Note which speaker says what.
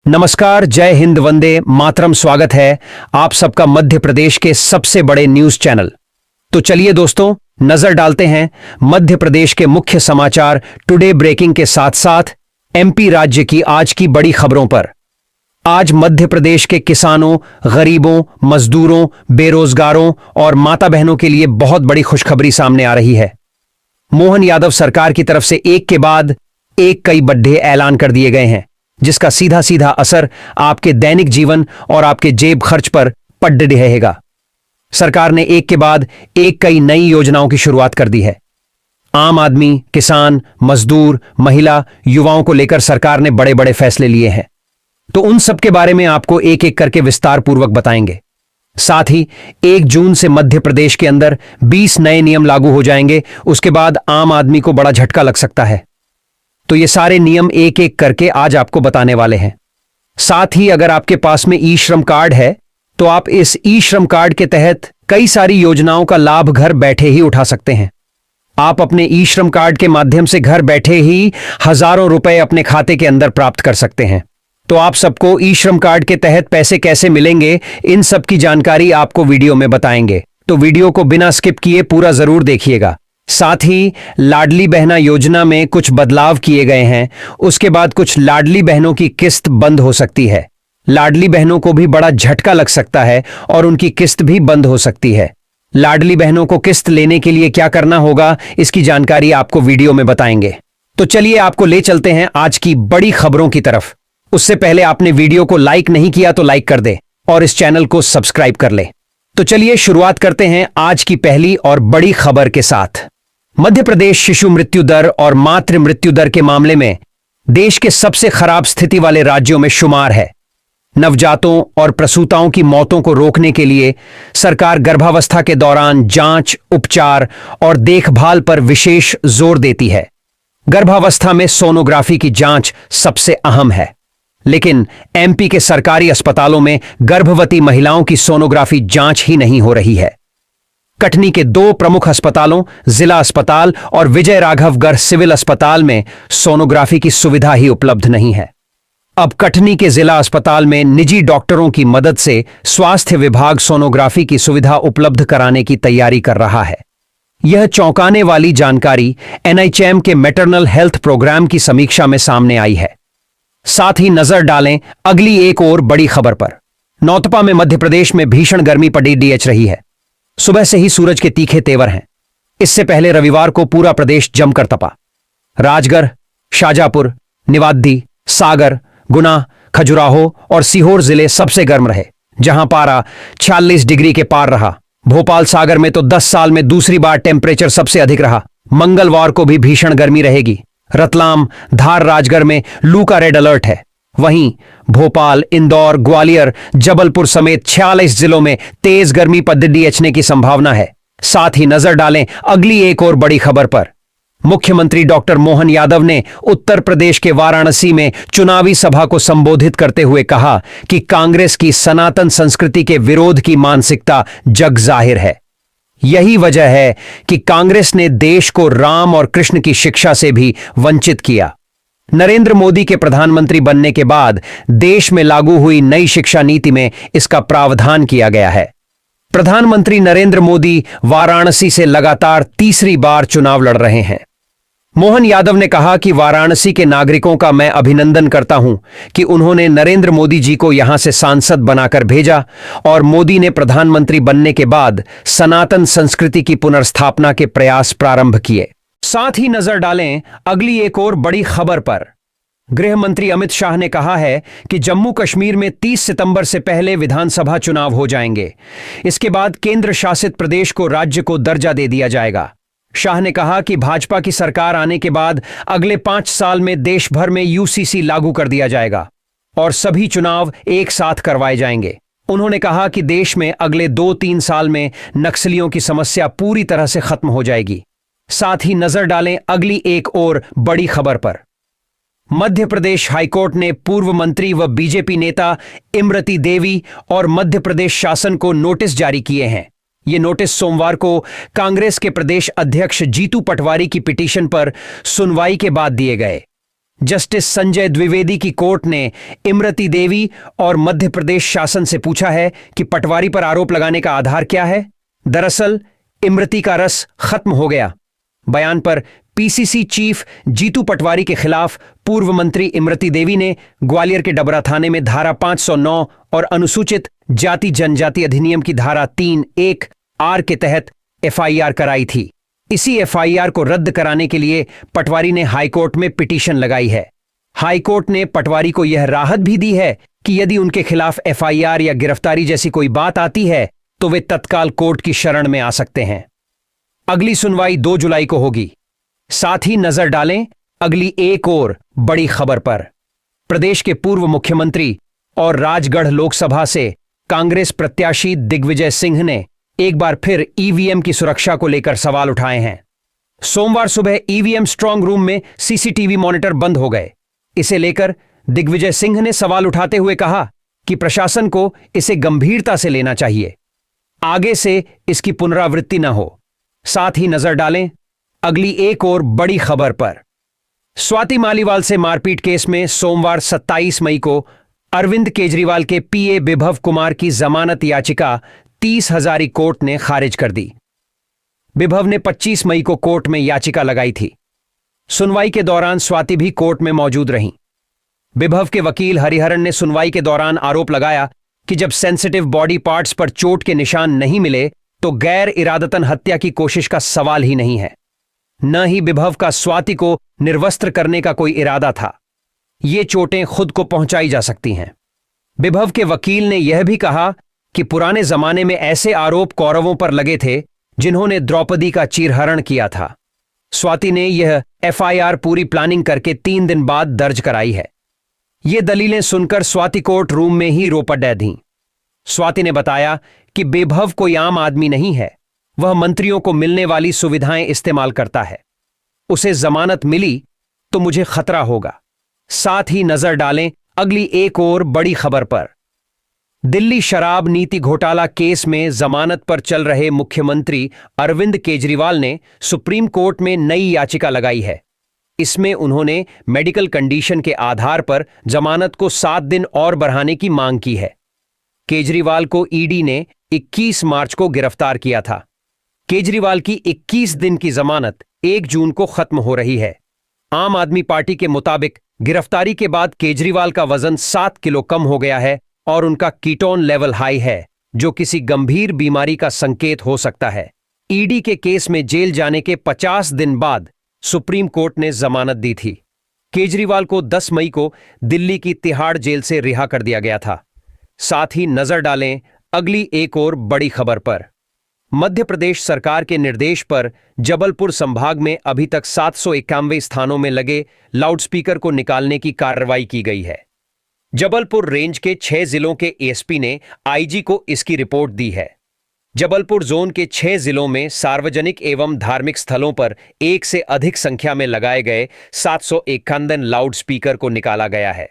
Speaker 1: नमस्कार, जय हिंद, वंदे मातरम। स्वागत है आप सबका मध्य प्रदेश के सबसे बड़े न्यूज चैनल। तो चलिए दोस्तों, नजर डालते हैं मध्य प्रदेश के मुख्य समाचार टुडे ब्रेकिंग के साथ साथ एमपी राज्य की आज की बड़ी खबरों पर। आज मध्य प्रदेश के किसानों, गरीबों, मजदूरों, बेरोजगारों और माता बहनों के लिए बहुत बड़ी खुशखबरी सामने आ रही है। मोहन यादव सरकार की तरफ से एक के बाद एक कई बड़े ऐलान कर दिए गए हैं, जिसका सीधा सीधा असर आपके दैनिक जीवन और आपके जेब खर्च पर पड़ रहेगा। सरकार ने एक के बाद एक कई नई योजनाओं की शुरुआत कर दी है। आम आदमी, किसान, मजदूर, महिला, युवाओं को लेकर सरकार ने बड़े बड़े फैसले लिए हैं। तो उन सब के बारे में आपको एक एक करके विस्तार पूर्वक बताएंगे। साथ ही 1 जून से मध्य प्रदेश के अंदर 20 नए नियम लागू हो जाएंगे। उसके बाद आम आदमी को बड़ा झटका लग सकता है। तो ये सारे नियम एक एक करके आज आपको बताने वाले हैं। साथ ही अगर आपके पास में ई श्रम कार्ड है तो आप इस ई श्रम कार्ड के तहत कई सारी योजनाओं का लाभ घर बैठे ही उठा सकते हैं। आप अपने ई श्रम कार्ड के माध्यम से घर बैठे ही हजारों रुपए अपने खाते के अंदर प्राप्त कर सकते हैं। तो आप सबको ई श्रम कार्ड के तहत पैसे कैसे मिलेंगे, इन सब की जानकारी आपको वीडियो में बताएंगे। तो वीडियो को बिना स्किप किए पूरा जरूर देखिएगा। साथ ही लाडली बहना योजना में कुछ बदलाव किए गए हैं। उसके बाद कुछ लाडली बहनों की किस्त बंद हो सकती है। लाडली बहनों को भी बड़ा झटका लग सकता है और उनकी किस्त भी बंद हो सकती है। लाडली बहनों को किस्त लेने के लिए क्या करना होगा, इसकी जानकारी आपको वीडियो में बताएंगे। तो चलिए आपको ले चलते हैं आज की बड़ी खबरों की तरफ। उससे पहले आपने वीडियो को लाइक नहीं किया तो लाइक कर दे और इस चैनल को सब्सक्राइब कर ले। तो चलिए शुरुआत करते हैं आज की पहली और बड़ी खबर के साथ। मध्य प्रदेश शिशु मृत्यु दर और मातृ मृत्यु दर के मामले में देश के सबसे खराब स्थिति वाले राज्यों में शुमार है। नवजातों और प्रसूताओं की मौतों को रोकने के लिए सरकार गर्भावस्था के दौरान जांच, उपचार और देखभाल पर विशेष जोर देती है। गर्भावस्था में सोनोग्राफी की जांच सबसे अहम है, लेकिन एमपी के सरकारी अस्पतालों में गर्भवती महिलाओं की सोनोग्राफी जांच ही नहीं हो रही है। कटनी के 2 प्रमुख अस्पतालों, जिला अस्पताल और विजय राघवगढ़ सिविल अस्पताल में सोनोग्राफी की सुविधा ही उपलब्ध नहीं है। अब कटनी के जिला अस्पताल में निजी डॉक्टरों की मदद से स्वास्थ्य विभाग सोनोग्राफी की सुविधा उपलब्ध कराने की तैयारी कर रहा है। यह चौंकाने वाली जानकारी एनएचएम के मैटरनल हेल्थ प्रोग्राम की समीक्षा में सामने आई है। साथ ही नजर डालें अगली एक और बड़ी खबर पर। नौतपा में मध्य प्रदेश में भीषण गर्मी पड़ी डीएच रही है। सुबह से ही सूरज के तीखे तेवर हैं। इससे पहले रविवार को पूरा प्रदेश जमकर तपा। राजगढ़, शाजापुर, निवादी, सागर, गुना, खजुराहो और सीहोर जिले सबसे गर्म रहे, जहां पारा 46 डिग्री के पार रहा। भोपाल सागर में तो 10 साल में दूसरी बार टेम्परेचर सबसे अधिक रहा। मंगलवार को भी भीषण गर्मी रहेगी। रतलाम, धार, राजगढ़ में लू का रेड अलर्ट है। वहीं भोपाल, इंदौर, ग्वालियर, जबलपुर समेत 46 जिलों में तेज गर्मी पद्दडी अचने की संभावना है। साथ ही नजर डालें अगली एक और बड़ी खबर पर। मुख्यमंत्री डॉक्टर मोहन यादव ने उत्तर प्रदेश के वाराणसी में चुनावी सभा को संबोधित करते हुए कहा कि कांग्रेस की सनातन संस्कृति के विरोध की मानसिकता जग जाहिर है। यही वजह है कि कांग्रेस ने देश को राम और कृष्ण की शिक्षा से भी वंचित किया। नरेंद्र मोदी के प्रधानमंत्री बनने के बाद देश में लागू हुई नई शिक्षा नीति में इसका प्रावधान किया गया है। प्रधानमंत्री नरेंद्र मोदी वाराणसी से लगातार तीसरी बार चुनाव लड़ रहे हैं। मोहन यादव ने कहा कि वाराणसी के नागरिकों का मैं अभिनंदन करता हूं कि उन्होंने नरेंद्र मोदी जी को यहां से सांसद बनाकर भेजा और मोदी ने प्रधानमंत्री बनने के बाद सनातन संस्कृति की पुनर्स्थापना के प्रयास प्रारंभ किए। साथ ही नजर डालें अगली एक और बड़ी खबर पर। गृह मंत्री अमित शाह ने कहा है कि जम्मू कश्मीर में 30 सितंबर से पहले विधानसभा चुनाव हो जाएंगे। इसके बाद केंद्र शासित प्रदेश को राज्य को दर्जा दे दिया जाएगा। शाह ने कहा कि भाजपा की सरकार आने के बाद अगले 5 साल में देश भर में यूसीसी लागू कर दिया जाएगा और सभी चुनाव एक साथ करवाए जाएंगे। उन्होंने कहा कि देश में अगले 2-3 साल में नक्सलियों की समस्या पूरी तरह से खत्म हो जाएगी। साथ ही नजर डालें अगली एक और बड़ी खबर पर। मध्य प्रदेश हाईकोर्ट ने पूर्व मंत्री व बीजेपी नेता इमरती देवी और मध्य प्रदेश शासन को नोटिस जारी किए हैं। ये नोटिस सोमवार को कांग्रेस के प्रदेश अध्यक्ष जीतू पटवारी की पिटीशन पर सुनवाई के बाद दिए गए। जस्टिस संजय द्विवेदी की कोर्ट ने इमरती देवी और मध्य प्रदेश शासन से पूछा है कि पटवारी पर आरोप लगाने का आधार क्या है। दरअसल इमरती का रस खत्म हो गया। बयान पर पीसीसी चीफ जीतू पटवारी के खिलाफ पूर्व मंत्री इमरती देवी ने ग्वालियर के डबरा थाने में धारा 509 और अनुसूचित जाति जनजाति अधिनियम की धारा 3(1) आर के तहत एफआईआर कराई थी। इसी एफआईआर को रद्द कराने के लिए पटवारी ने हाईकोर्ट में पिटीशन लगाई है। हाईकोर्ट ने पटवारी को यह राहत भी दी है कि यदि उनके खिलाफ एफआईआर या गिरफ्तारी जैसी कोई बात आती है तो वे तत्काल कोर्ट की शरण में आ सकते हैं। अगली सुनवाई 2 जुलाई को होगी। साथ ही नजर डालें अगली एक और बड़ी खबर पर। प्रदेश के पूर्व मुख्यमंत्री और राजगढ़ लोकसभा से कांग्रेस प्रत्याशी दिग्विजय सिंह ने एक बार फिर ईवीएम की सुरक्षा को लेकर सवाल उठाए हैं। सोमवार सुबह ईवीएम स्ट्रांग रूम में सीसीटीवी मॉनिटर बंद हो गए। इसे लेकर दिग्विजय सिंह ने सवाल उठाते हुए कहा कि प्रशासन को इसे गंभीरता से लेना चाहिए, आगे से इसकी पुनरावृत्ति न हो। साथ ही नजर डालें अगली एक और बड़ी खबर पर। स्वाति मालीवाल से मारपीट केस में सोमवार 27 मई को अरविंद केजरीवाल के पीए विभव कुमार की जमानत याचिका 30 हजारी कोर्ट ने खारिज कर दी। विभव ने 25 मई को कोर्ट में याचिका लगाई थी। सुनवाई के दौरान स्वाति भी कोर्ट में मौजूद रहीं। विभव के वकील हरिहरन ने सुनवाई के दौरान आरोप लगाया कि जब सेंसिटिव बॉडी पार्ट्स पर चोट के निशान नहीं मिले तो गैर इरादतन हत्या की कोशिश का सवाल ही नहीं है। न ही विभव का स्वाति को निर्वस्त्र करने का कोई इरादा था। ये चोटें खुद को पहुंचाई जा सकती हैं। विभव के वकील ने यह भी कहा कि पुराने जमाने में ऐसे आरोप कौरवों पर लगे थे जिन्होंने द्रौपदी का चीरहरण किया था। स्वाति ने यह एफआईआर पूरी प्लानिंग करके 3 दिन बाद दर्ज कराई है। ये दलीलें सुनकर स्वाति कोर्ट रूम में ही रो पड़ दी। स्वाति ने बताया कि विभव कोई आम आदमी नहीं है, वह मंत्रियों को मिलने वाली सुविधाएं इस्तेमाल करता है। उसे जमानत मिली तो मुझे खतरा होगा। साथ ही नजर डालें अगली एक और बड़ी खबर पर। दिल्ली शराब नीति घोटाला केस में जमानत पर चल रहे मुख्यमंत्री अरविंद केजरीवाल ने सुप्रीम कोर्ट में नई याचिका लगाई है। इसमें उन्होंने मेडिकल कंडीशन के आधार पर जमानत को 7 दिन और बढ़ाने की मांग की है। केजरीवाल को ईडी ने 21 मार्च को गिरफ्तार किया था। केजरीवाल की 21 दिन की जमानत 1 जून को खत्म हो रही है। आम आदमी पार्टी के मुताबिक गिरफ्तारी के बाद केजरीवाल का वजन 7 किलो कम हो गया है और उनका कीटोन लेवल हाई है, जो किसी गंभीर बीमारी का संकेत हो सकता है। ईडी के केस में जेल जाने के 50 दिन बाद सुप्रीम कोर्ट ने जमानत दी थी। केजरीवाल को 10 मई को दिल्ली की तिहाड़ जेल से रिहा कर दिया गया था। साथ ही नजर डालें अगली एक और बड़ी खबर पर। मध्य प्रदेश सरकार के निर्देश पर जबलपुर संभाग में अभी तक 791 स्थानों में लगे लाउडस्पीकर को निकालने की कार्रवाई की गई है। जबलपुर रेंज के 6 जिलों के एसपी ने आईजी को इसकी रिपोर्ट दी है। जबलपुर जोन के 6 जिलों में सार्वजनिक एवं धार्मिक स्थलों पर 1 से अधिक संख्या में लगाए गए 751 लाउडस्पीकर को निकाला गया है।